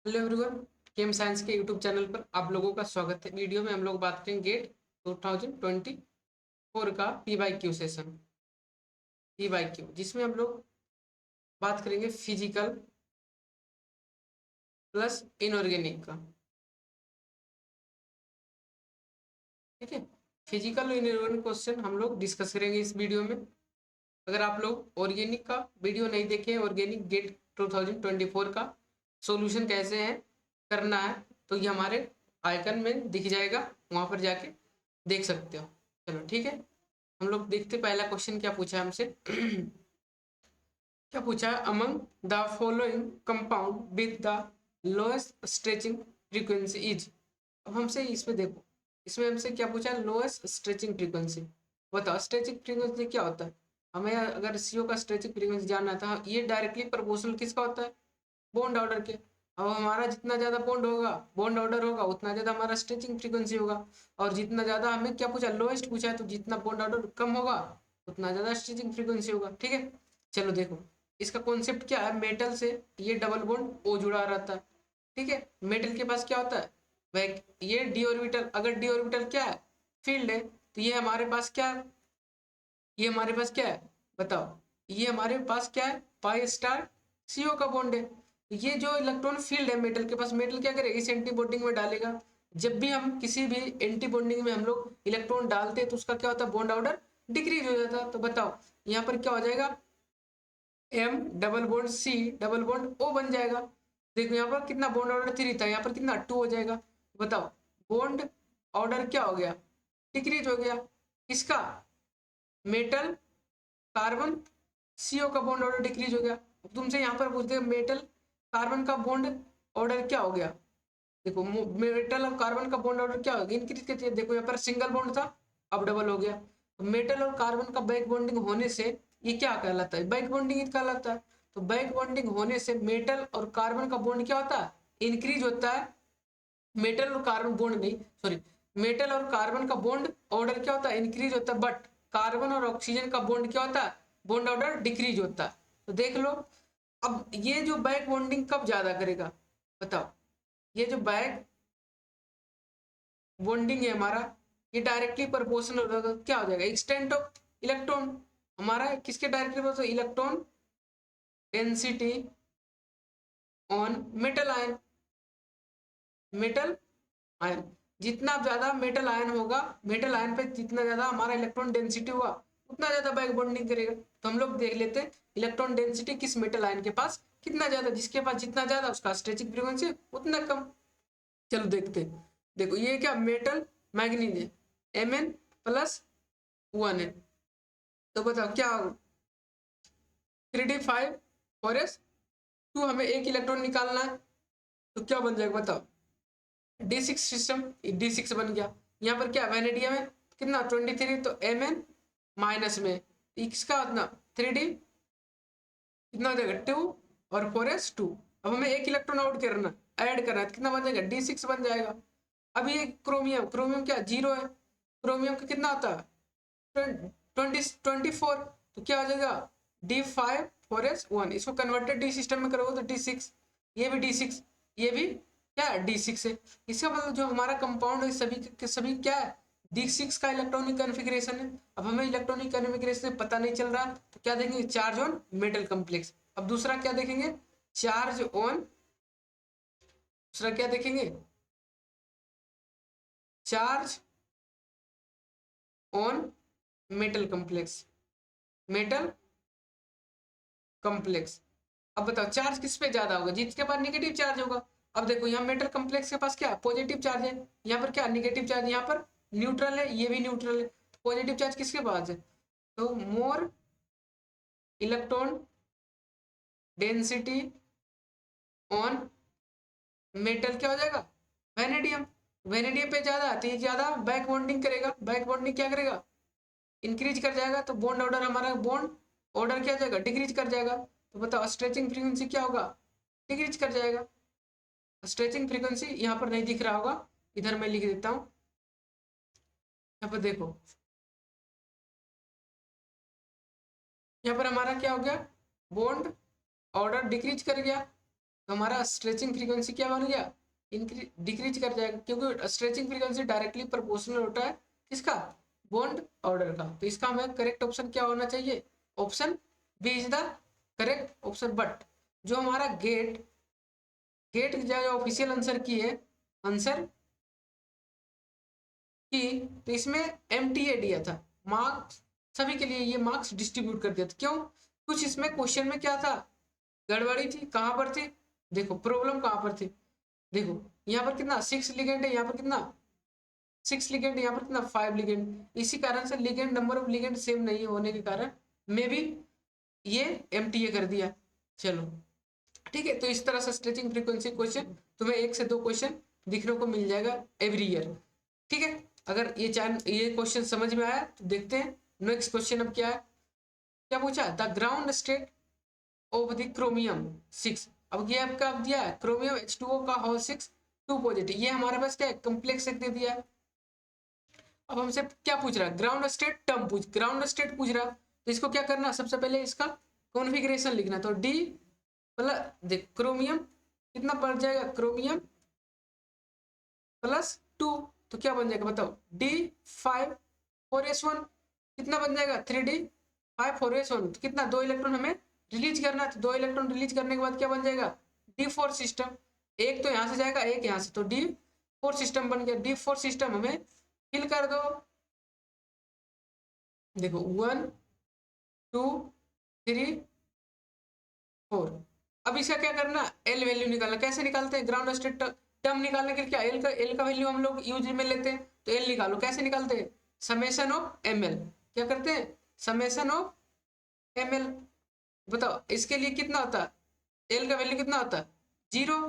Hello everyone, केम science के YouTube channel पर आप लोगों का स्वागत है। वीडियो में हम लोग बात करेंगे गेट 2024 का P by Q session, P by Q, जिसमें हम लोग बात करेंगे फिजिकल प्लस इनऑर्गेनिक का। ठीक है, फिजिकल और इनऑर्गेनिक क्वेश्चन हम लोग डिस्कस करेंगे इस वीडियो में। अगर आप लोग ऑर्गेनिक का वीडियो नहीं देखे, ऑर्गेनिक गेट 2024 का सॉल्यूशन कैसे है करना है, तो ये हमारे आइकन में दिख जाएगा, वहां पर जाके देख सकते हो। चलो ठीक है, हम लोग देखते पहला क्वेश्चन क्या पूछा है हमसे। क्या पूछा है, among the following compound with the lowest stretching frequency is. अब हमसे इसमें देखो, इसमें हमसे क्या पूछा है, लोएस्ट स्ट्रेचिंग फ्रीक्वेंसी। बताओ स्ट्रेचिंग फ्रीक्वेंसी क्या होता है। हमें अगर सीओ का स्ट्रेचिंग फ्रीक्वेंसी जानना था, ये डायरेक्टली प्रोपोर्शनल किसका होता है, बॉन्ड ऑर्डर के। अब हमारा जितना ज्यादा बॉन्ड ऑर्डर होगा उतना ज्यादा हमारा स्ट्रेचिंग फ्रीक्वेंसी होगा। और जितना ज्यादा हमें क्या पूछा, लोएस्ट पूछा है, तो जितना बॉन्ड ऑर्डर कम होगा उतना ज्यादा स्ट्रेचिंग फ्रीक्वेंसी होगा। ठीक है, चलो देखो, इसका कॉन्सेप्ट क्या है, मेटल से ये डबल बॉन्ड ओ जुड़ा रहता है। ठीक है, मेटल के पास क्या होता है, वह ये डी ऑर्बिटल, अगर डी ऑर्बिटल क्या है, फील्ड है, तो ये हमारे पास क्या है, ये हमारे पास क्या है, बताओ, ये हमारे पास क्या है, पाई स्टार सीओ का बॉन्ड है। तो ये जो इलेक्ट्रॉन फील्ड है मेटल के पास, मेटल क्या करेगा, इस एंटी बॉन्डिंग में डालेगा। जब भी हम किसी भी एंटी बॉन्डिंग में हम लोग इलेक्ट्रॉन डालते हैं, तो उसका क्या होता है, बॉन्ड ऑर्डर डिक्रीज हो जाता है। तो बताओ यहाँ पर क्या हो जाएगा, M double bond C double bond O बन जाएगा। देखो यहाँ पर कितना बॉन्ड ऑर्डर 3 था, यहाँ पर कितना 2 हो जाएगा। बताओ बॉन्ड ऑर्डर क्या हो गया, डिक्रीज हो गया। किसका, मेटल कार्बन सीओ का बॉन्ड ऑर्डर डिक्रीज हो गया। अब तुमसे यहाँ पर पूछते हैं मेटल कार्बन का बॉन्ड ऑर्डर क्या हो गया। देखो मेटल और कार्बन का बॉन्ड ऑर्डर क्या हो गया, इंक्रीज करती है। देखो यहाँ पर सिंगल बॉन्ड था, अब डबल हो गया। तो मेटल और कार्बन का बैक बॉन्डिंग होने से ये क्या कहलाता है, बैक बॉन्डिंग कहलाता है। तो बैक बॉन्डिंग होने से मेटल और कार्बन का बॉन्ड क्या होता है, इंक्रीज होता है। मेटल और कार्बन बॉन्ड नहीं, सॉरी, मेटल और कार्बन का बॉन्ड ऑर्डर क्या होता है, इंक्रीज होता है। बट कार्बन और ऑक्सीजन का बॉन्ड क्या होता है, बॉन्ड ऑर्डर डिक्रीज होता है। तो देख लो, अब ये जो बैक बॉन्डिंग कब ज्यादा करेगा, बताओ। ये जो बैक बॉन्डिंग है हमारा, ये डायरेक्टली प्रोपोर्शनल होगा, क्या हो जाएगा, एक्सटेंट ऑफ इलेक्ट्रॉन। हमारा किसके directly, electron density on metal ion, metal ion. जितना ज्यादा मेटल आयन होगा, मेटल आयन पे जितना ज्यादा हमारा इलेक्ट्रॉन डेंसिटी हुआ, उतना ज्यादा बैक बॉन्डिंग करेगा। तो हम लोग देख लेते हैं इलेक्ट्रॉन डेंसिटी किस मेटल आयन के पास कितना ज्यादा, जिसके पास जितना ज्यादा उसका स्ट्रेचिंग फ्रीक्वेंसी उतना कम। चलो देखते हैं। देखो ये क्या, मेटल मैग्नीज है, Mn प्लस 1 है। तो बताओ क्या, 3d5 4s2, हमें एक इलेक्ट्रॉन निकालना है। तो क्या बन जाएगा बताओ, D6 सिस्टम, D6 बन गया। यहाँ पर क्या वेनेडियम है, कितना 23, तो Mn माइनस में इसका कितना 3d कितना हो जाएगा 2 और 4s2। अब हमें एक इलेक्ट्रॉन आउट करना, ऐड करना है, तो कितना बन जाएगा D6 बन जाएगा। अब ये क्रोमियम, क्रोमियम क्या 0 है, क्रोमियम का कितना आता है 24, तो क्या हो जाएगा D5 4s1। इसको कन्वर्टेड डी सिस्टम में करोगे तो D6, ये भी D6, ये भी क्या है D6 है। इसका मतलब जो हमारा कंपाउंड है सभी के सभी क्या है, D6 का इलेक्ट्रॉनिक कन्फिग्रेशन है। अब हमें इलेक्ट्रॉनिक कन्फिग्रेशन पता नहीं चल रहा, तो क्या देखेंगे, चार्ज ऑन मेटल कम्प्लेक्स। अब दूसरा क्या देखेंगे, चार्ज ऑन, दूसरा क्या देखेंगे, charge on metal complex, metal complex. अब बताओ चार्ज किस पे ज्यादा होगा, जिसके पास नेगेटिव चार्ज होगा। अब देखो यहाँ मेटल कम्प्लेक्स के पास क्या पॉजिटिव चार्ज है, यहाँ पर क्या नेगेटिव चार्ज, यहाँ पर न्यूट्रल है, ये भी न्यूट्रल है। पॉजिटिव चार्ज किसके पास है, तो more electron density on metal क्या हो जाएगा, वेनेडियम। वेनेडियम पे ज्यादा है तो ये ज्यादा बैक बॉन्डिंग करेगा, बैक बॉन्डिंग क्या करेगा, इंक्रीज कर जाएगा। तो बॉन्ड ऑर्डर, हमारा बॉन्ड ऑर्डर क्या जाएगा, डिक्रीज कर जाएगा। तो बताओ स्ट्रेचिंग फ्रीक्वेंसी क्या होगा, डिक्रीज कर जाएगा। स्ट्रेचिंग फ्रीक्वेंसी यहाँ पर नहीं दिख रहा होगा, इधर मैं लिख देता हूँ। यहाँ पर देखो, यहाँ पर हमारा क्या हो गया, बॉन्ड ऑर्डर डिक्रीज कर गया। तो हमारा स्ट्रेचिंग फ्रीक्वेंसी क्या बन गया, डिक्रीज कर जाएगा, क्योंकि स्ट्रेचिंग फ्रीक्वेंसी डायरेक्टली प्रोपोर्शनल होता है किसका, बॉन्ड ऑर्डर का। तो इसका हमें करेक्ट ऑप्शन क्या होना चाहिए, option B is the correct option. But जो हमारा गेट गेट जो ऑफिशियल आंसर की है, आंसर की, तो इसमें एमटीए दिया था, मार्क्स सभी के लिए ये मार्क्स डिस्ट्रीब्यूट कर दिया था। क्यों, कुछ इसमें क्वेश्चन में क्या था, गड़बड़ी थी। कहां पर थी, देखो प्रॉब्लम कहां पर थी, देखो यहाँ पर कितना 6 लिगेंड है, यहाँ पर कितना 6 लिगेंड, यहाँ पर कितना 5 लिगेंड। इसी कारण से ligand number of ligand same नहीं होने के कारण मे बी ये एमटीए कर दिया। चलो ठीक है, तो इस तरह से स्ट्रेचिंग फ्रीक्वेंसी क्वेश्चन तुम्हें 1 से 2 क्वेश्चन दिखने को मिल जाएगा एवरी ईयर। ठीक है, अगर ये क्वेश्चन समझ में आया तो देखते हैं नेक्स्ट क्वेश्चन अब क्या है। क्या पूछा, the ground state of the chromium 6। अब ये आपका अब दिया है क्रोमियम H2O का होल 6 2 पॉजिटिव, ये हमारे पास क्या है, कम्प्लेक्स दे दिया है। अब हमसे क्या पूछ रहा है, ground state term ground state पूछ रहा है। तो इसको क्या करना, सबसे पहले इसका कॉन्फ़िगरेशन लिखना। तो डी प्लस देख क्रोमियम कितना पड़ जाएगा, क्रोमियम प्लस 2, तो क्या बन जाएगा बताओ, D5 4s1 कितना बन जाएगा 3D5 4s1, तो कितना 2 इलेक्ट्रॉन हमें रिलीज करना है। तो 2 इलेक्ट्रॉन रिलीज करने के बाद क्या बन जाएगा, D4 सिस्टम। एक तो यहाँ से जाएगा, एक यहाँ से, तो D4 सिस्टम बन गया। D4 सिस्टम हमें फिल कर दो, देखो 1 2 3 4। अब इसका क्या करना, एल वैल्यू निकालना। कैसे निकालते हैं, ग्राउंड स्टेट टर्म निकालने के लिए क्या, एल का वैल्यू हम लोग यूज में लेते हैं। तो एल निकालो, कैसे निकालते हैं, समेशन ऑफ एम एल। क्या करते हैं, समेशन ऑफ एम एल। बताओ इसके लिए कितना होता है, एल का वैल्यू कितना होता है 0,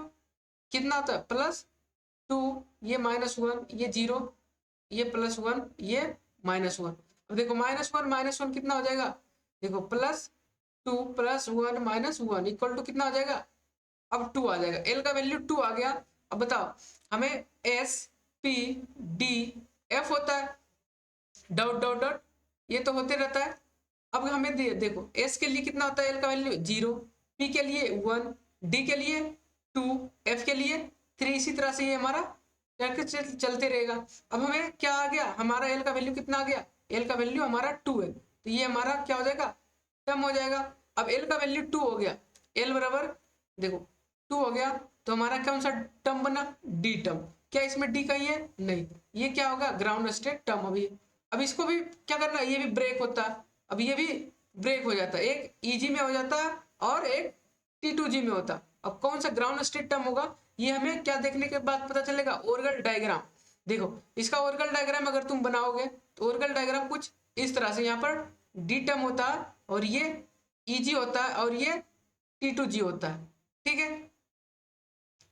कितना होता है +2, ये -1, ये 0, ये +1, ये -1। अब देखो -1 कितना हो जाएगा, देखो +2 +1 -1 इक्वल टू कितना हो जाएगा, अब 2 आ जाएगा, एल का वैल्यू 2 आ गया। अब बताओ हमें एस पी डी एफ होता है, डॉट डॉट डॉट ये तो होते रहता है। अब हमें देखो एस के लिए कितना होता है, एल का वैल्यू 0, पी के लिए 1, डी के लिए 2, एफ के लिए 3, इसी तरह से ये हमारा चलते रहेगा। अब हमें क्या आ गया, हमारा एल का वैल्यू कितना आ गया, एल का वैल्यू हमारा 2 है, तो ये हमारा क्या हो जाएगा, कम हो जाएगा। अब एल का वैल्यू 2 हो गया, एल बराबर देखो 2 हो गया, तो हमारा कौन सा टर्म बना, डी टर्म। क्या इसमें डी कहीं है, नहीं, ये क्या होगा ग्राउंड स्टेट टर्म। अभी अब इसको भी क्या करना, ये भी ब्रेक होता है, अब ये भी ब्रेक हो जाता है, एक ईजी में हो जाता है और एक T2G में होता। अब कौन सा ग्राउंड स्टेट टर्म होगा, ये हमें क्या देखने के बाद पता चलेगा, ऑर्गल डायग्राम। देखो इसका ऑर्गल डायग्राम अगर तुम बनाओगे तो ऑर्गल डायग्राम कुछ इस तरह से, यहाँ पर डी टर्म होता है और ये ईजी होता है और ये T2G होता है। ठीक है,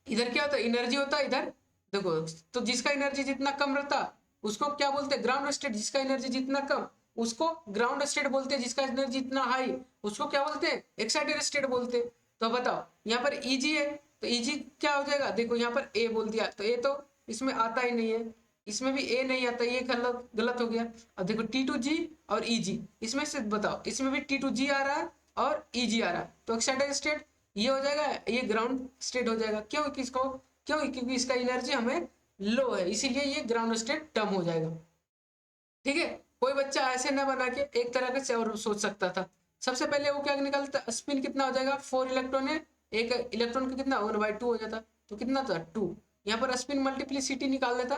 इधर क्या होता है, एनर्जी होता है इधर, देखो तो जिसका एनर्जी जितना कम रहता उसको क्या बोलते हैं, ग्राउंड स्टेट। जिसका एनर्जी जितना कम उसको ग्राउंड स्टेट बोलते हैं, जिसका एनर्जी जितना हाई उसको क्या बोलते हैं, एक्साइटेड स्टेट बोलते हैं। तो बताओ यहाँ पर ईजी है, तो ईजी क्या हो जाएगा, देखो यहाँ पर ए बोल दिया, तो ए तो इसमें आता ही नहीं है, इसमें भी ए नहीं आता, ये गलत गलत हो गया। अब देखो T2G और ईजी, इसमें से बताओ, इसमें भी T2G आ रहा है और ईजी आ रहा है, तो एक्साइटेड स्टेट ये हो जाएगा, ये ग्राउंड स्टेट हो जाएगा। क्यों, किसको, क्यों, क्योंकि इसका एनर्जी हमें लो है, इसीलिए ये ग्राउंड स्टेट टर्म हो जाएगा। ठीक है, कोई बच्चा ऐसे न बना के एक तरह के और सोच सकता था। सबसे पहले वो क्या निकालता, स्पिन कितना हो जाएगा, 4 इलेक्ट्रॉन है, एक इलेक्ट्रॉन का कितना 1/2 हो जाता, तो कितना था 2। यहाँ पर स्पिन मल्टीप्लिसिटी निकाल देता,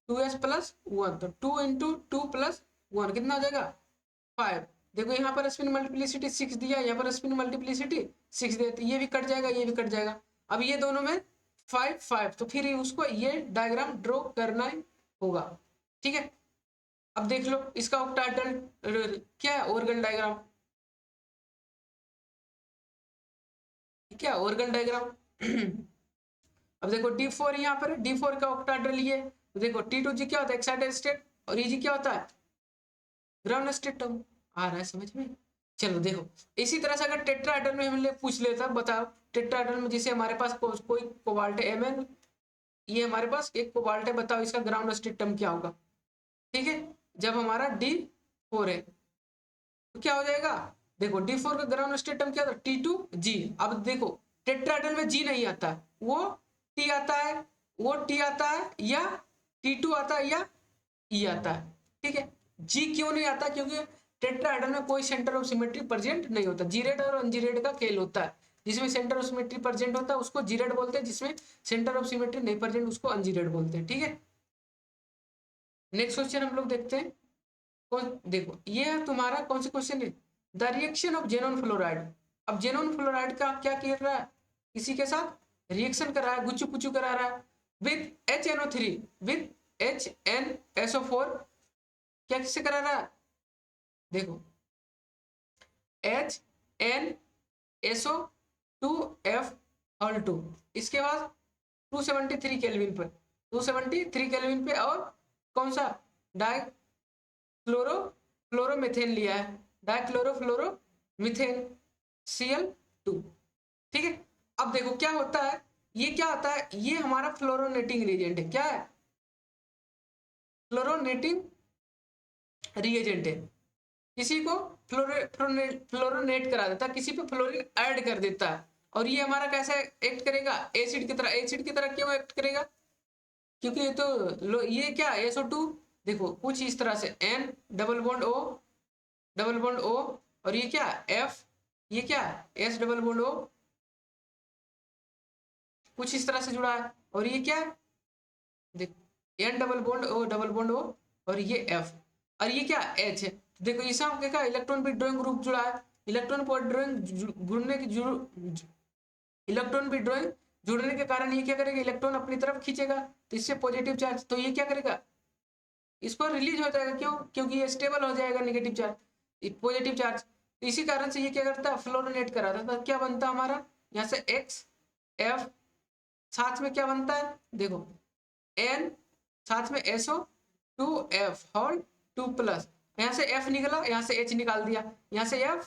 2s + 1, तो 2 × 2 + 1 कितना हो जाएगा 5। देखो यहाँ पर स्पिन मल्टीप्लिसिटी 6 दिया, यहाँ पर स्पिन मल्टीप्लिसिटी 6 दिया, तो ये भी कट जाएगा, ये भी कट जाएगा। अब ये दोनों में 5 5, तो फिर उसको ये डायग्राम ड्रॉ करना होगा। ठीक है, अब देख लो इसका ऑक्टाहेड्रल क्या है, ऑर्गन डायग्राम, क्या ऑर्गन डायग्राम। अब देखो D4 यहाँ पर D4 का ऑक्टाहेड्रल ये, तो देखो T2G क्या होता है, एक्साइटेड स्टेट, और EG क्या होता है, ग्राउंड स्टेट टर्म। आ रहा है समझ में, चलो देखो इसी तरह से अगर टेट्राहेड्रल में हम पूछ लेता, बताओ टेट्राहेड्रल में जैसे हमारे पास कोई कोबाल्ट है Mn, ये हमारे पास एक कोबाल्ट है, बताओ इसका ग्राउंड स्टेट टर्म क्या होगा। ठीक है, जब हमारा D4 है तो क्या हो जाएगा, देखो D4 का ग्राउंड स्टेट टर्म क्या था, T2G। अब देखो टेट्राहेड्रल में जी नहीं आता, वो टी आता है, वो टी आता है, या T2 आता है, या ई आता है। ठीक है, जी क्यों नहीं आता? क्योंकि टेट्राहेड्रल में कोई सेंटर ऑफ सिमेट्री प्रेजेंट नहीं होता। जीरेड और अनजीरेड का खेल होता है, जिसमें सेंटर ऑफ सिमेट्री प्रेजेंट होता है उसको जीरेड बोलते हैं, जिसमें सेंटर ऑफ सिमेट्री नहीं प्रेजेंट उसको अनजीरेड बोलते हैं। ठीक है, नेक्स्ट क्वेश्चन हम लोग देखते हैं। कौन, देखो ये है तुम्हारा कौन सा क्वेश्चन है, the reaction of xenon fluoride. अब जेनॉन फ्लोराइड का क्या कर रहा है, किसी के साथ रिएक्शन कर रहा है, गुच्चू पुच्चू करा रहा है विद HNO3 विद HNSO4। क्या किससे करा रहा है, देखो HNSO2F2, इसके बाद 273 केल्विन पर, 273 केल्विन पे, और कौन सा डाई फ्लोरोमीथेन लिया है, डाइक्लोरोफ्लोरोमीथेन Cl2। ठीक है, अब देखो क्या होता है, ये क्या होता है, ये हमारा फ्लोरोनेटिंग रिएजेंट है। क्या है, फ्लोरोनेटिंग रिएजेंट है। किसी को फ्लोरोनेट करा देता है, किसी पे फ्लोरीन ऐड कर देता है, और ये हमारा कैसे एक्ट करेगा, एसिड की तरह। एसिड की तरह क्यों एक्ट करेगा, क्योंकि ये तो ये क्या SO2, देखो कुछ इस तरह से N डबल बॉन्ड O, और ये क्या F, ये क्या S डबल बॉन्ड O, कुछ इस तरह से जुड़ा है, और ये क्या देखो N डबल बॉन्ड O, और ये F, और ये क्या H है। देखो इसमें हम क्या इलेक्ट्रॉन विड्रॉइंग ग्रुप जुड़ा है, इलेक्ट्रॉन विड्रॉइंग जुड़ने की इलेक्ट्रॉन विड्रॉइंग जुड़ने के कारण ये क्या करेगा, इलेक्ट्रॉन अपनी तरफ खींचेगा, तो इससे पॉजिटिव चार्ज, तो ये क्या करेगा, इस पर रिलीज हो जाएगा। क्यों, क्योंकि ये स्टेबल हो जाएगा नेगेटिव चार्ज, पॉजिटिव चार्ज। तो इसी कारण से ये क्या करता है, फ्लोरोनेट कराता था। क्या बनता है हमारा, यहाँ से XF, साथ में क्या बनता है, देखो N, साथ में SO2F होल 2 प्लस, यहाँ से F निकला, यहाँ से H निकाल दिया, यहाँ से F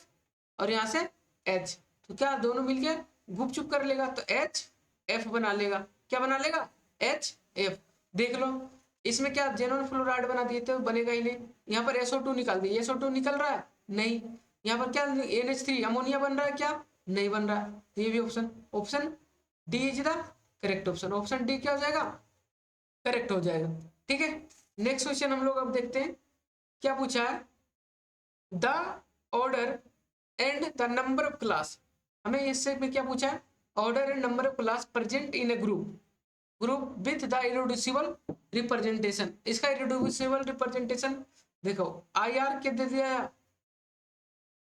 और यहाँ से H, तो क्या दोनों मिलके गुपचुप कर लेगा, तो HF बना लेगा। क्या बना लेगा, HF। देख लो इसमें क्या जेनॉन फ्लोराइड बना दिए थे, बनेगा ही नहीं। यहाँ पर SO2 निकाल दिया, SO2 निकल रहा है नहीं, यहाँ पर क्या NH3 अमोनिया बन रहा है, क्या नहीं बन रहा है। तो ये भी option D is the correct option, option D क्या हो जाएगा, करेक्ट हो जाएगा। ठीक है, नेक्स्ट क्वेश्चन हम लोग अब देखते हैं, क्या पूछा है, the order and the number of class. हमें इससे में क्या पूछा है, order and number of class present in A group with the irreducible representation. इसका इरेड्यूसिबल रिप्रेजेंटेशन देखो, IR के दे दिया,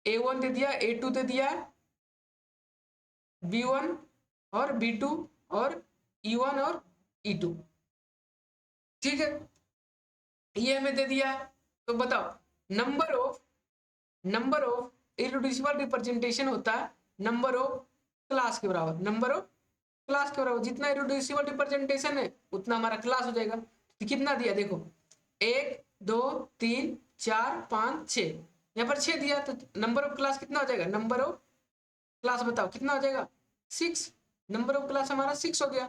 A1 दे दिया, A2 दे दिया, B1 और B2 और E1 और E2। ठीक है, ये हमें दे दिया, तो बताओ नंबर ऑफ इरेड्यूसिबल रिप्रेजेंटेशन होता है नंबर ऑफ क्लास के बराबर, नंबर ऑफ क्लास के बराबर। जितना इरेड्यूसिबल रिप्रेजेंटेशन है उतना हमारा क्लास हो जाएगा। तो कितना दिया, देखो 1 2 3 4 5 6, यहाँ पर 6 दिया, तो नंबर ऑफ क्लास कितना हो जाएगा, नंबर ऑफ क्लास बताओ कितना हो जाएगा, 6। नंबर ऑफ क्लास हमारा 6 हो गया।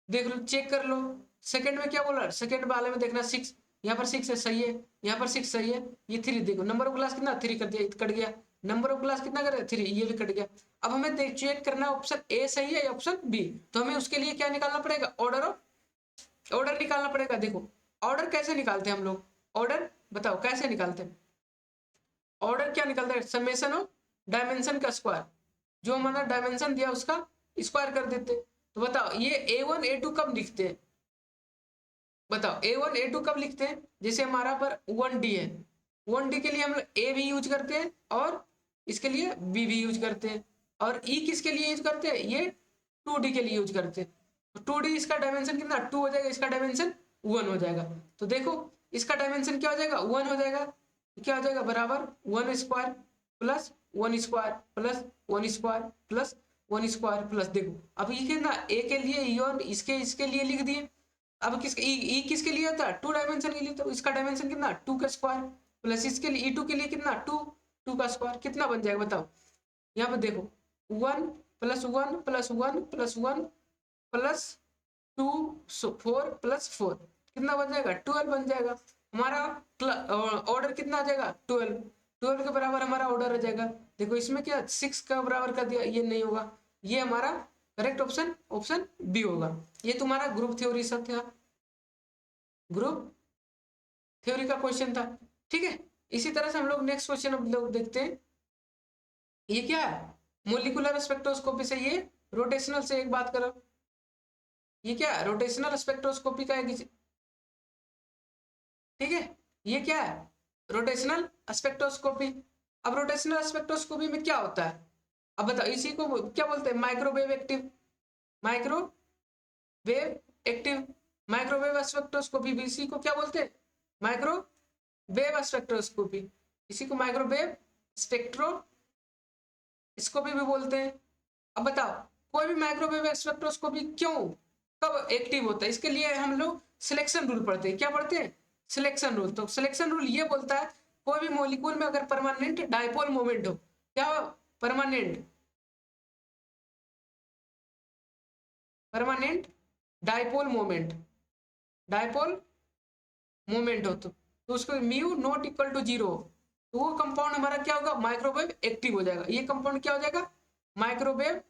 देख लो, चेक कर लो, सेकंड में क्या बोल रहा है, सेकंड वाले में देखना 6, यहाँ पर 6 है, सही है, यहाँ पर 6 सही है, ये 3 देखो नंबर ऑफ क्लास कितना 3 कर दिया, कट गया। नंबर ऑफ क्लास कितना करे 3, ये भी कट गया। अब हमें चेक करना ऑप्शन ए सही है या ऑप्शन बी, तो हमें उसके लिए क्या निकालना पड़ेगा, ऑर्डर निकालना पड़ेगा। देखो ऑर्डर कैसे निकालते हैं हम लोग, ऑर्डर बताओ कैसे निकालते हैं, ऑर्डर क्या निकालते हैं, समेशन ऑफ डायमेंशन का स्क्वायर, जो हमारा डायमेंशन दिया उसका स्क्वायर कर देते। तो बताओ ये A1 A2 कब लिखते हैं, बताओ A1 A2 कब लिखते हैं, जैसे हमारा पर 1D है, 1D के लिए हम A भी यूज करते हैं और इसके लिए B भी यूज करते हैं, और E किसके लिए यूज करते हैं, ये 2D के लिए यूज करते हैं। तो 2D इसका डायमेंशन कितना 2 हो जाएगा, इसका डायमेंशन 1 हो जाएगा। तो देखो इसका डायमेंशन क्या हो जाएगा, 1 हो जाएगा। तो क्या हो जाएगा, बराबर 1 square plus 1 square plus 1 square plus 1 square plus, देखो अब ये कितना A के लिए E और इसके लिए लिख दिए। अब किसके ई किसके लिए होता है, 2 डायमेंशन के लिए, तो इसका डायमेंशन कितना 2 का स्क्वायर प्लस इसके लिए E2 के लिए कितना 2 का स्क्वायर, कितना बन जाएगा बताओ। यहाँ पर देखो 1 plus 1 plus 1 plus 1 plus 2 4 plus 4 कितना बन जाएगा, 12 बन जाएगा। हमारा ऑर्डर कितना आ जाएगा, 12 के बराबर हमारा ऑर्डर आ जाएगा। देखो इसमें क्या 6 का बराबर कर दिया, ये नहीं होगा, ये हमारा करेक्ट ऑप्शन ऑप्शन बी होगा। ये तुम्हारा ग्रुप थ्योरी से था, ग्रुप थ्योरी का क्वेश्चन था। ठीक है, इसी तरह से हम लोग नेक्स्ट क्वेश्चन हम लोग देखते हैं। ये क्या है, मोलिकुलर स्पेक्ट्रोस्कोपी से ये रोटेशनल से एक बात करो, ये क्या है, रोटेशनल स्पेक्ट्रोस्कोपी का एक, ठीक है, ये क्या है, रोटेशनल स्पेक्ट्रोस्कोपी। अब रोटेशनल स्पेक्ट्रोस्कोपी में क्या होता है, अब बताओ, इसी को क्या बोलते हैं, microwave active, microwave active, microwave spectroscopy भी इसी को क्या बोलते हैं, माइक्रोवेव स्पेक्ट्रोस्कोपी, इसी को माइक्रोवेव स्पेक्ट्रोस्कोपी भी बोलते हैं। अब बताओ, कोई भी माइक्रोवेव स्पेक्ट्रोस्कोपी क्यों कब एक्टिव होता है, इसके लिए हम लोग सिलेक्शन रूल पढ़ते हैं। क्या पढ़ते हैं, सिलेक्शन रूल। तो सिलेक्शन रूल ये बोलता है कोई भी मॉलिक्यूल में अगर परमानेंट डाइपोल मोमेंट हो, क्या permanent permanent dipole moment, dipole moment हो तो उसको म्यू नॉट इक्वल टू 0, तो वो कंपाउंड हमारा क्या होगा, माइक्रोवेव एक्टिव हो जाएगा। ये कंपाउंड क्या हो जाएगा, माइक्रोवेव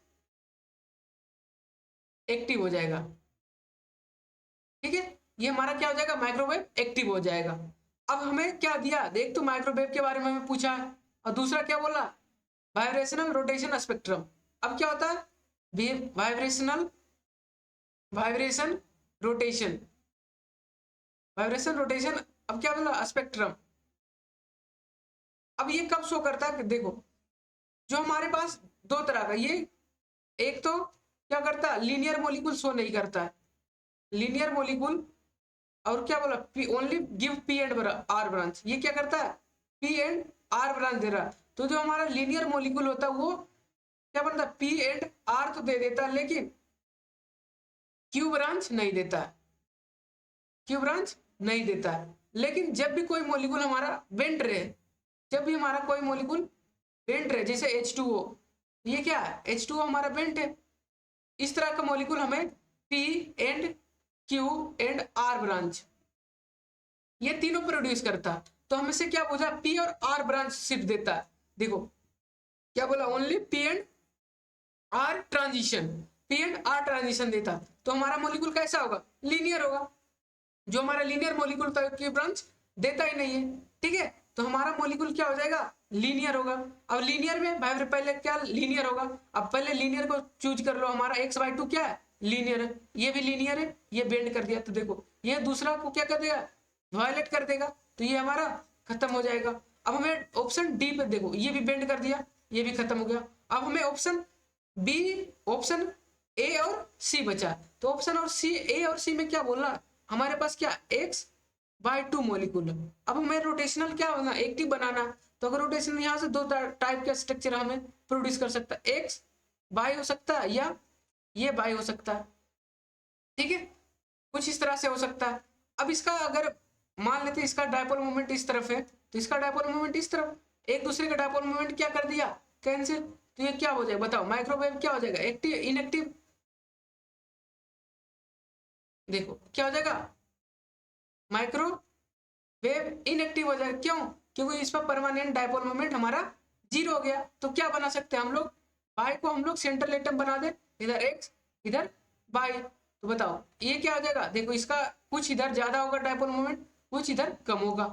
एक्टिव हो जाएगा। ठीक है, ये हमारा क्या हो जाएगा, माइक्रोवेव एक्टिव हो जाएगा। अब हमें क्या दिया, देख तो माइक्रोवेव के बारे में हमें पूछा है, और दूसरा क्या बोला, वाइब्रेशनल रोटेशन स्पेक्ट्रम। अब क्या होता है, vibrational vibration rotation, vibration rotation. अब क्या बोला, स्पेक्ट्रम। अब ये कब शो करता है, देखो, जो हमारे पास दो तरह का, ये एक तो क्या करता है, लीनियर मॉलिक्यूल शो नहीं करता है, लीनियर मॉलिक्यूल, और क्या बोला, only give P and R branch, ये क्या करता है, पी एंड आर ब्रांच दे रहा है। तो जो हमारा लीनियर मॉलिक्यूल होता है वो क्या बनता है, पी एंड आर तो दे देता है, लेकिन क्यू ब्रांच नहीं देता है, क्यू ब्रांच नहीं देता है। लेकिन जब भी कोई मॉलिक्यूल हमारा बेंड रहे, जब भी हमारा कोई मॉलिक्यूल बेंड रहे, जैसे H2O, ये क्या है, H2O हमारा बेंड है, इस तरह का मॉलिक्यूल हमें P and Q and R branch, ये तीनों प्रोड्यूस करता है। तो हमें से क्या पूछा, पी और आर ब्रांच सिर्फ देता है। देखो क्या बोला, only P and R transition, P and R transition देता, तो हमारा मॉलिक्यूल कैसा होगा, लीनियर होगा। जो हमारा लीनियर मॉलिक्यूल था की ब्रांच देता ही नहीं है। ठीक है, तो हमारा मॉलिक्यूल क्या हो जाएगा, लीनियर होगा। अब लीनियर में भाई पहले क्या लीनियर होगा, अब पहले लीनियर को चूज कर लो, हमारा x/2 क्या है, लीनियर है, ये भी लीनियर है, ये बेंड कर दिया, तो देखो ये दूसरा को क्या कर देगा, वायलेट कर देगा, तो ये हमारा खत्म हो जाएगा। अब हमें ऑप्शन डी पे देखो, ये भी बेंड कर दिया, ये भी खत्म हो गया। अब हमें ऑप्शन बी, ऑप्शन ए और सी बचा, तो ऑप्शन और सी, ए और सी में क्या बोलना, हमारे पास क्या x/2 मॉलिक्यूल। अब हमें रोटेशनल क्या होना, एक्टिव बनाना, तो अगर रोटेशनल यहाँ से दो टाइप का स्ट्रक्चर हमें प्रोड्यूस कर सकता है, एक्स बाई हो सकता है या ये बाई हो सकता है। ठीक है, कुछ इस तरह से हो सकता है। अब इसका अगर मान लेते हैं इसका डायपोल मोमेंट इस तरफ है, तो इसका डायपोल मोमेंट इस तरफ, एक दूसरे का डायपोल मोमेंट क्या कर दिया, कैंसिल, तो ये क्या हो जाएगा, बताओ माइक्रोवेव क्या हो जाएगा, एक्टिव इनएक्टिव, देखो क्या हो जाएगा, माइक्रोवेव इनएक्टिव हो जाएगा। क्यों, क्योंकि इस पर परमानेंट डायपोल मोमेंट हमारा 0 हो गया। तो क्या बना सकते हैं हम लोग, बाई को हम लोग सेंट्रल एटम बना दे, इधर एक्स इधर बाई, तो बताओ ये क्या आ जाएगा, देखो इसका कुछ इधर ज्यादा होगा डायपोल मोमेंट, कुछ इधर कम होगा,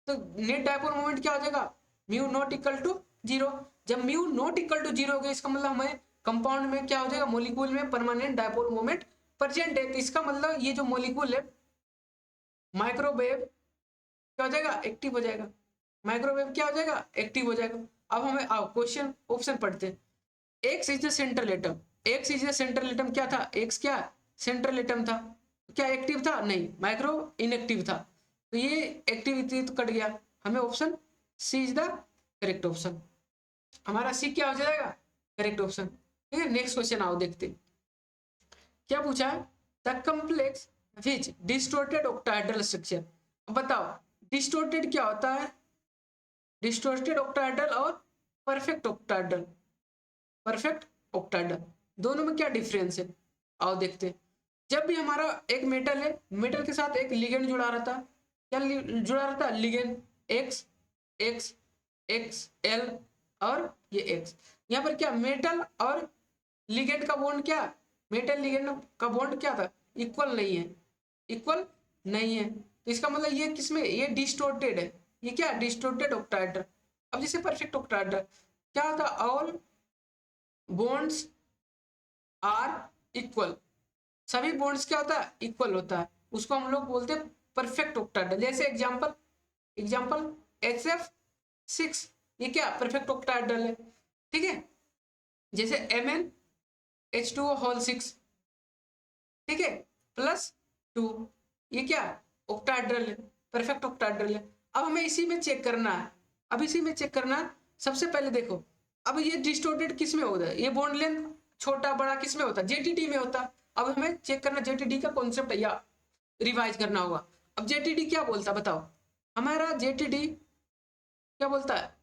तो नेट डायपोल मोमेंट क्या हो जाएगा, म्यू नॉट इक्वल टू 0। जब म्यू नॉट इक्वल टू 0 हो गया, इसका मतलब हमें कंपाउंड में क्या हो जाएगा, मॉलिक्यूल में परमानेंट डायपोल मोमेंट प्रेजेंट है। तो इसका मतलब ये जो मॉलिक्यूल है माइक्रोवेव क्या हो जाएगा, एक्टिव हो जाएगा, माइक्रोवेव क्या हो जाएगा, एक्टिव हो जाएगा। अब हमें आओ क्वेश्चन ऑप्शन पढ़ते हैं। X is the central atom, x is the central atom, क्या था, एक्स क्या सेंट्रल एटम था, क्या एक्टिव था, नहीं, माइक्रो इनएक्टिव था, तो ये एक्टिविटी तो कट गया, हमें option C is the correct option, हमारा सी क्या हो जाएगा, करेक्ट ऑप्शन। ठीक है, नेक्स्ट क्वेश्चन आओ देखते क्या पूछा है, the complex which distorted octahedral structure. बताओ डिस्टोर्टेड क्या होता है, डिस्टोर्टेड ऑक्टाहेड्रल और परफेक्ट ऑक्टाहेड्रल, परफेक्ट ऑक्टाहेड्रल दोनों में क्या डिफरेंस है, आओ देखते हैं। जब भी हमारा एक मेटल है, मेटल के साथ एक लिगेंड जुड़ा रहता, क्या जुड़ा रहता, ligand x x x L और ये एक्स, यहाँ पर क्या मेटल और लिगेंड का बॉन्ड क्या मेटल लिगेंड का बॉन्ड क्या था, इक्वल नहीं है, इक्वल नहीं है। तो इसका मतलब ये किसमें, ये डिस्टोर्टेड है, ये क्या डिस्टोर्टेड ऑक्टाहेड्रल। अब जैसे परफेक्ट ऑक्टाहेड्रल क्या होता है, ऑल बॉन्ड्स आर इक्वल, सभी बॉन्ड्स क्या होता है, इक्वल होता है, उसको हम लोग बोलते हैं परफेक्ट ऑक्टाहेड्रल। जैसे एग्जांपल एग्जांपल SF6, ये क्या परफेक्ट ऑक्टाहेड्रल है, ठीक है। जैसे MnH2O होल 6, ठीक है, +2, ये क्या ऑक्टाहेड्रल है, परफेक्ट ऑक्टाहेड्रल है। अब हमें इसी में चेक करना है, अब इसी में चेक करना है। सबसे पहले देखो, अब ये डिस्टोर्टेड किस में होता है, ये बॉन्ड लेंथ छोटा बड़ा किस में होता है, JTD में होता है। अब हमें चेक करना JTD का कॉन्सेप्ट या रिवाइज करना होगा। अब JTD क्या बोलता है बताओ, हमारा JTD क्या बोलता है,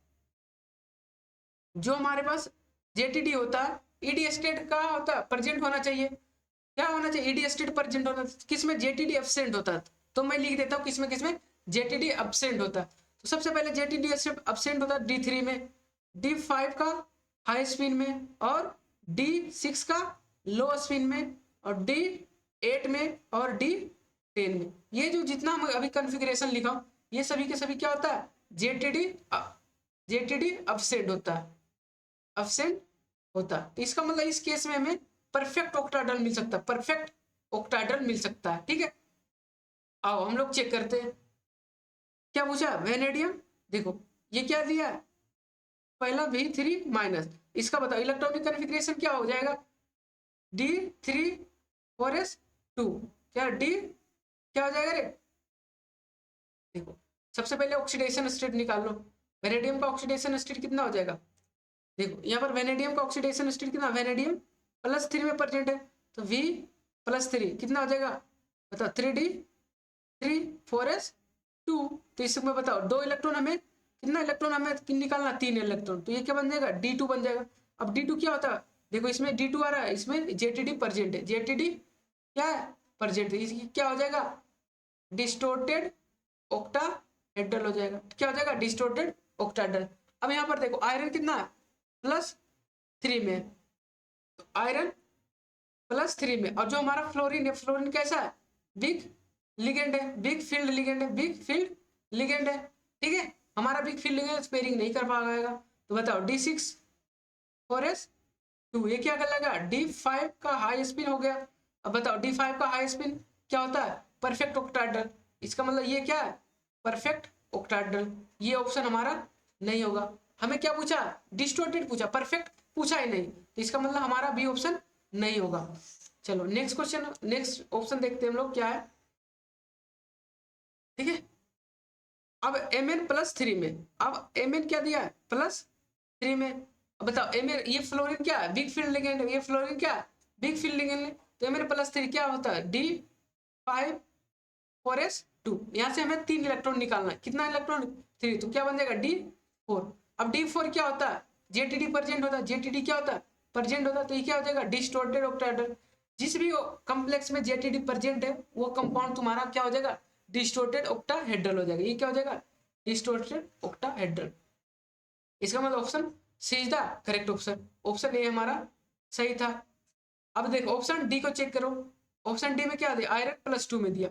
जो हमारे पास JTD होता है ED स्टेट का होता है प्रेजेंट होना चाहिए, क्या होना चाहिए, ED स्टेट प्रेजेंट होता है, किसमें JTD एब्सेंट होता है। तो मैं लिख देता हूँ किसमें किसमें JTD एब्सेंट होता है। तो सबसे पहले JTD एब्सेंट होता है D3 में, D5 का हाई स्पिन में, और D6 का लो स्पिन में, और D8 में, और D10 में। ये जो जितना हम अभी कॉन्फ़िगरेशन लिखा ये सभी के सभी क्या होता है, JTD एब्सेंट होता है, एब्सेंट होता है। तो इसका मतलब इस केस में हमें परफेक्ट ऑक्टाहेड्रल मिल सकता है, परफेक्ट ऑक्टाहेड्रल मिल सकता है, ठीक है। आओ हम लोग चेक करते हैं, क्या पूछा वेनेडियम, देखो ये क्या दिया है, पहला V3-, इसका बताओ इलेक्ट्रॉनिक कॉन्फ़िगरेशन क्या हो जाएगा, D3 4s2, क्या D क्या हो जाएगा रे, देखो सबसे पहले ऑक्सीडेशन स्टेट निकाल लो, वेनेडियम का ऑक्सीडेशन स्टेट कितना हो जाएगा, देखो यहाँ पर वेनेडियम का ऑक्सीडेशन स्टेट कितना, वेनेडियम +3 में प्रेजेंट है, तो V+3 कितना हो जाएगा बताओ, 3D3 4s2। तो इसमें बताओ दो इलेक्ट्रॉन हमें कितना इलेक्ट्रॉन हमें निकालना, 3 इलेक्ट्रॉन, तो ये क्या बन जाएगा D2 बन जाएगा। अब D2 क्या होता है, देखो इसमें D2 आ रहा है, इसमें JTD प्रेजेंट है, JTD क्या है प्रेजेंट है, इसकी क्या हो जाएगा डिस्टोर्टेड ऑक्टाहेड्रल हो जाएगा, क्या हो जाएगा डिस्टोर्टेड ऑक्टाहेड्रल। अब यहाँ पर देखो आयरन कितना है +3 में, तो आयरन +3 में, और जो हमारा फ्लोरीन है, फ्लोरीन कैसा है बिग लिगेंड है, बिग फील्ड लिगेंड है, बिग फील्ड लिगेंड है, ठीक है। हमारा बिग फील्ड लिगेंड स्पेयरिंग नहीं कर पाएगा, तो बताओ D6 4s2 ये क्या कर लेगा, D5 का हाई स्पिन हो गया। अब बताओ D5 का हाई स्पिन क्या होता है, परफेक्ट ऑक्टाहेड्रल, इसका मतलब ये क्या है परफेक्ट ऑक्टाहेड्रल, ये ऑप्शन हमारा नहीं होगा। हमें क्या पूछा, डिस्टोर्टेड पूछा, परफेक्ट पूछा ही नहीं, तो इसका मतलब हमारा बी ऑप्शन नहीं होगा। चलो नेक्स्ट क्वेश्चन, नेक्स्ट ऑप्शन देखते हैं हम लोग क्या है, ठीक है। अब Mn+3 में, अब Mn क्या दिया है +3 में, अब बताओ Mn ये फ्लोरीन क्या है बिग फील्ड लिगेंड है, ये फ्लोरीन क्या है बिग फील्ड लिगेंड है, तो Mn+3 क्या होता है D5 4s2, यहाँ से हमें 3 इलेक्ट्रॉन निकालना है, कितना इलेक्ट्रॉन 3, तो क्या बन जाएगा D4। अब D4 क्या होता है JTD प्रेजेंट होता है, JTD क्या होता है प्रेजेंट होता है, तो ये क्या हो जाएगा डिस्टोर्टेड ऑक्टाहेड्रल। जिस भी कॉम्प्लेक्स में JTD प्रेजेंट है वो कंपाउंड तुम्हारा क्या हो जाएगा डिस्टोर्टेड ऑक्टाहेड्रल हो जाएगा, ये क्या हो जाएगा डिस्टोर्टेड ऑक्टाहेड्रल। इसका मतलब option C is the correct option, option A हमारा सही था। अब देखो ऑप्शन डी को चेक करो, ऑप्शन डी में क्या दिया आयरन +2 में दिया,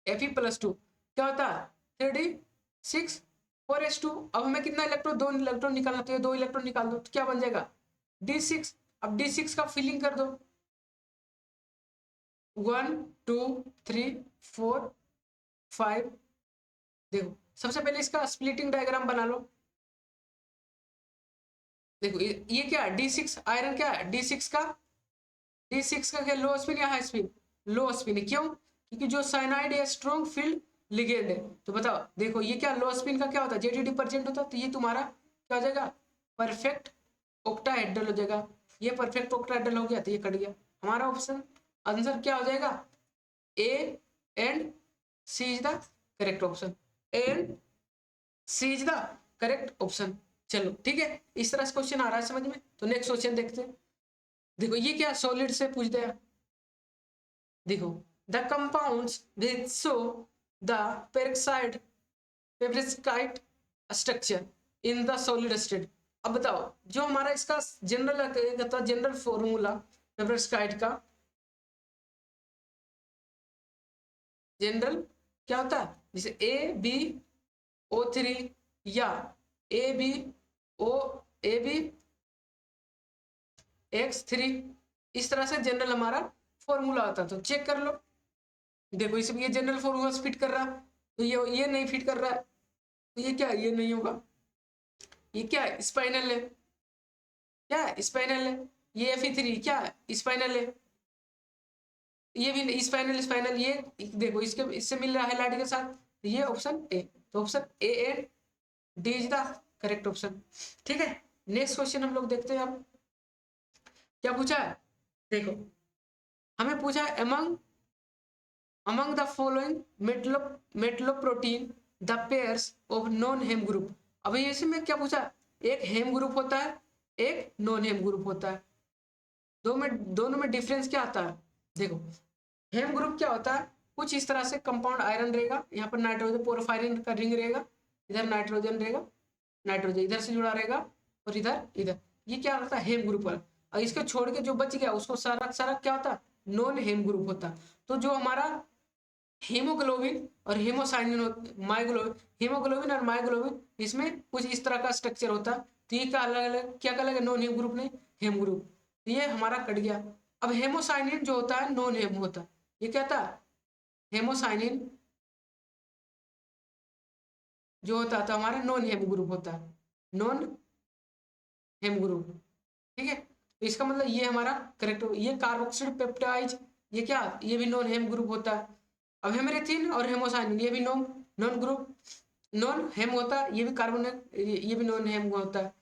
Fe+2 क्या होता है 3D6 4s2। अब हमें कितना इलेक्ट्रॉन, 2 इलेक्ट्रॉन निकालना, तो ये 2 इलेक्ट्रॉन निकाल दो, तो क्या बन जाएगा D6। अब D6 का फिलिंग कर दो, 1 2 3 4 5, देखो सबसे पहले इसका स्प्लिटिंग डायग्राम बना लो, देखो ये क्या है D6 आयरन क्या है D6 का क्या लो स्पिन या हाई स्पिन, लो स्पिन है, क्यों क्योंकि जो साइनाइड है स्ट्रॉन्ग फील्ड लिगेंड है। तो बताओ देखो ये क्या लो स्पिन का क्या होता है JTD प्रेजेंट होता है, तो ये तुम्हारा क्या हो जाएगा परफेक्ट ऑक्टाहेड्रल हो जाएगा, ये परफेक्ट ऑक्टाहेड्रल हो गया, तो ये कट गया, हमारा ऑप्शन आंसर क्या हो जाएगा A and C is the correct option, A and C is the correct option. चलो ठीक है, इस तरह से क्वेश्चन आ रहा है समझ में। तो नेक्स्ट क्वेश्चन देखते हैं, देखो ये क्या सॉलिड से पूछ दिया, देखो the compounds which show the peroxide perovskite structure in the solid state. अब बताओ जो हमारा इसका जनरल फॉर्मूला पेरोव्स्काइट का जनरल क्या होता है, जैसे AbO3 या AbX3, इस तरह से जनरल हमारा फॉर्मूला आता है। तो चेक कर लो, देखो इसमें ये जनरल फॉर्मूला फिट कर रहा है, तो ये नहीं फिट कर रहा है, तो ये क्या है, ये नहीं होगा। ये क्या है, स्पाइनल है, क्या है, स्पाइनल है। ये Fe3 क्या है, स्पाइनल है। ये भी स्पाइनल स्पाइनल, ये देखो इसके इससे मिल रहा है लाइट के साथ, ये ऑप्शन ए। तो option A and D is the correct option. ठीक है, नेक्स्ट क्वेश्चन हम लोग देखते हैं। अब क्या पूछा है, देखो हमें पूछा है among the following metalloprotein the pairs of non hem group। अब इसमें क्या पूछा, एक हेम ग्रुप होता है, एक नॉन हेम ग्रुप होता है, दोनों में डिफरेंस क्या आता है। देखो हेम ग्रुप क्या होता है, कुछ इस तरह से कंपाउंड आयरन रहेगा, यहाँ पर नाइट्रोजन पोरोफायरिन का रिंग रहेगा, इधर नाइट्रोजन रहेगा, नाइट्रोजन इधर से जुड़ा रहेगा और इधर इधर, ये क्या होता है, हेम ग्रुप वाला। और इसको छोड़ के जो बच गया उसको सारा सारा क्या होता है, नॉन हेम ग्रुप होता है। तो जो हमारा हीमोग्लोबिन और हीमोग्लोबिन और मायोग्लोबिन, इसमें कुछ इस तरह का स्ट्रक्चर होता है। तो ये क्या अलग अलग, क्या अलग है, नॉन हेम ग्रुप नहीं हेम ग्रुप, तो ये हमारा कट गया। अब हेमोसाइनिन जो होता है नॉन हेम होता है, ये क्या था, हेमोसाइनिन जो होता था हमारा नॉन हेम ग्रुप होता है, नॉन हेम ग्रुप। ठीक है, तो इसका मतलब ये हमारा करेक्ट, ये कार्बोक्सिल पेप्टाइड, ये क्या, ये भी नॉन हेम ग्रुप होता है। अब हेमेरेथिन और हेमोसाइनिन, ये भी नॉन नॉन ग्रुप नॉन हेम होता है, ये भी कार्बन, ये भी नॉन हेम होता है।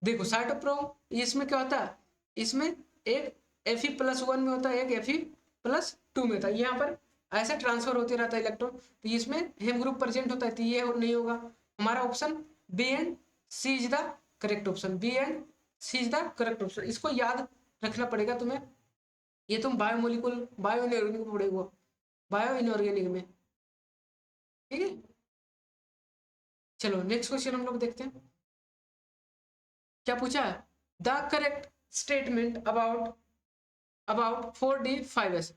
देखो साइटोक्रोम इसमें क्या होता है, इसमें एक Fe+1 में होता है, एक Fe+2 में होता है, यहाँ पर ऐसा ट्रांसफर होते रहता है इलेक्ट्रॉन, तो इसमें हेम ग्रुप प्रेजेंट होता है, तो ये नहीं होगा। हमारा option B and C is the correct option, B and C is the correct option. इसको याद रखना पड़ेगा तुम्हें, ये तुम बायोमोलिकुल बायो इनऑर्गेनिक पढ़ेगा, बायो इनऑर्गेनिक में। ठीक है, चलो नेक्स्ट क्वेश्चन हम लोग देखते हैं। क्या पूछा है, the correct statement about 4d5s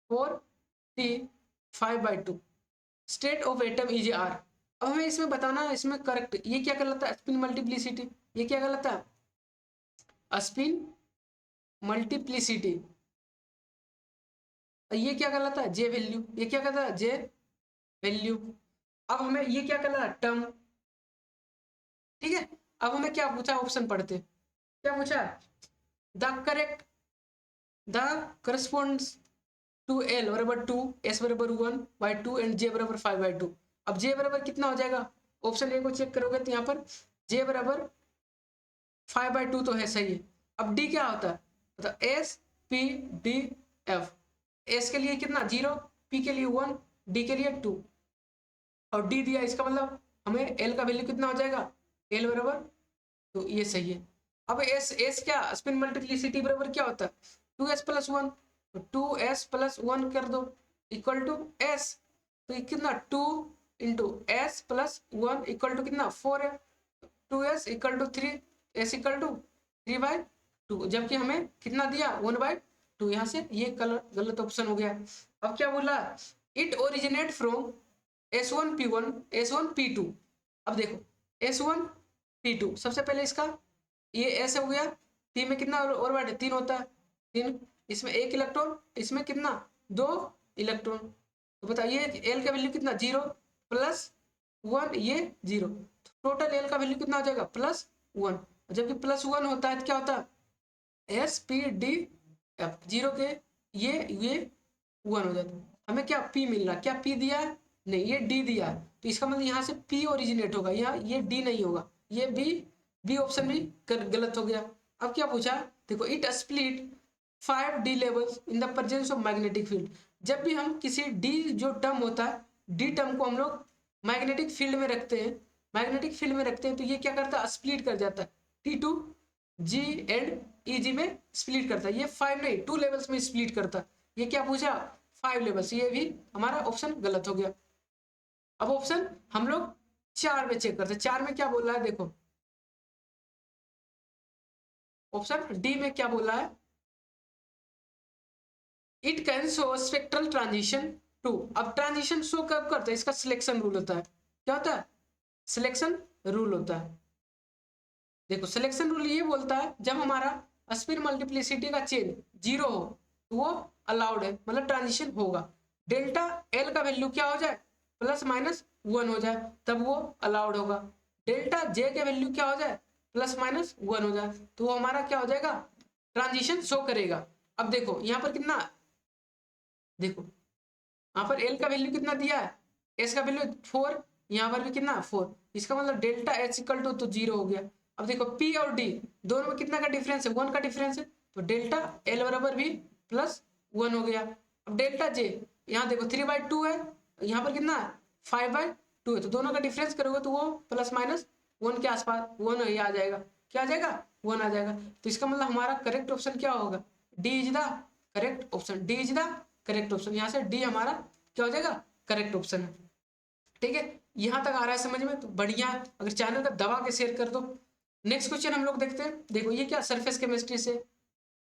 4d5/2 state of atom is are. अब हमें इसमें बताना है, इसमें करेक्ट ये क्या कहलाता है, स्पिन मल्टीप्लिसिटी, ये क्या कहलाता है, स्पिन मल्टीप्लिसिटी। ये क्या कहलाता है, जे वैल्यू, ये क्या कहता है, जे वैल्यू। अब हमें ये क्या कहलाता है, टर्म। ठीक है, अब हमें क्या पूछा, ऑप्शन पढ़ते, क्या पूछा, the correct the corresponds to L बराबर 2, S बराबर 1/2 एंड J बराबर 5/2। अब J बराबर कितना हो जाएगा, ऑप्शन ए को चेक करोगे तो यहाँ पर J बराबर 5/2 तो है, सही है। अब D क्या होता है, मतलब SPDF, S के लिए कितना 0, P के लिए 1, D के लिए 2 और D दिया, इसका मतलब हमें L का वैल्यू कितना हो जाएगा, L बराबर, तो ये सही है। अब S क्या, स्पिन मल्टीप्लिसिटी बराबर क्या होता है, 2s+1, तो 2s+1 कर दो इक्वल टू s, तो ये कितना 2 इंटू s+1 इक्वल टू कितना 4 है, 2s equal to 3, s equal to 3/2, जबकि हमें कितना दिया 1/2, यहाँ से ये गलत ऑप्शन हो गया। अब क्या बोला, it originate from S1P1 S1P2। अब देखो S1P2 सबसे पहले इसका ये S हो गया, P में कितना और बार 3 होता है, 3, इसमें 1 इलेक्ट्रॉन, इसमें कितना 2 इलेक्ट्रॉन, तो बताइए L का वैल्यू कितना 0 + 1, ये 0, टोटल L का वैल्यू कितना हो जाएगा +1, जबकि +1 होता है तो क्या होता है SPDF, 0 के ये 1 हो जाता है। हमें क्या P मिल रहा, क्या P दिया है, नहीं ये D दिया है, तो इसका मतलब यहाँ से P ओरिजिनेट होगा, यहाँ ये D नहीं होगा, ये बी ऑप्शन भी गलत हो गया। अब क्या पूछा, देखो it split 5d levels in the presence of magnetic field. जब भी हम किसी d जो टर्म होता है, d टर्म को हम लोग मैग्नेटिक फील्ड में रखते हैं, मैग्नेटिक फील्ड में रखते हैं, तो ये क्या करता है, स्प्लिट कर जाता है, T2 G एंड EG में स्प्लिट करता है, ये 5 नहीं 2 लेवल्स में स्प्लिट करता है। ये क्या पूछा 5 लेवल्स, ये भी हमारा ऑप्शन गलत हो गया। अब ऑप्शन हम लोग 4 में चेक करते हैं, 4 में क्या बोल रहा है, देखो ऑप्शन डी में क्या बोला है, it can show spectral transition too. अब ट्रांजिशन शो कब करता है, इसका सिलेक्शन रूल होता है। क्या होता है, सिलेक्शन रूल होता है। देखो सिलेक्शन रूल ये बोलता है जब हमारा स्पिन मल्टीप्लिसिटी का चेन 0 हो तो वो अलाउड है, मतलब ट्रांजिशन होगा। डेल्टा एल का वैल्यू क्या हो जाए, +-1 हो जाए, तब वो अलाउड होगा। डेल्टा जे के वैल्यू क्या हो जाए, +-1 हो जाए, तो वो हमारा क्या हो जाएगा, ट्रांजिशन शो करेगा। अब देखो यहाँ पर कितना, देखो यहाँ पर एल का वैल्यू कितना दिया है, एस का वैल्यू 4, यहाँ पर भी कितना 4, इसका मतलब डेल्टा एच इक्वल टू तो 0 हो गया। अब देखो पी और डी दोनों में कितना का डिफरेंस है, 1 का डिफरेंस है, तो डेल्टा एल बराबर भी +1 हो गया। अब डेल्टा जे यहाँ देखो 3/2 है, यहाँ पर कितना 5/2 है, तो दोनों का डिफरेंस करोगे तो वो +-1 के आसपास 1 ही आ जाएगा। क्या आ जाएगा, 1 आ जाएगा। तो इसका मतलब हमारा करेक्ट ऑप्शन क्या होगा, D is the correct option, D is the correct option. यहाँ से डी हमारा क्या हो जाएगा, करेक्ट ऑप्शन है। ठीक है, यहाँ तक आ रहा है समझ में, तो बढ़िया। अगर चैनल का दबा के शेयर कर दो। नेक्स्ट क्वेश्चन हम लोग देखते हैं। देखो ये क्या सरफेस केमिस्ट्री से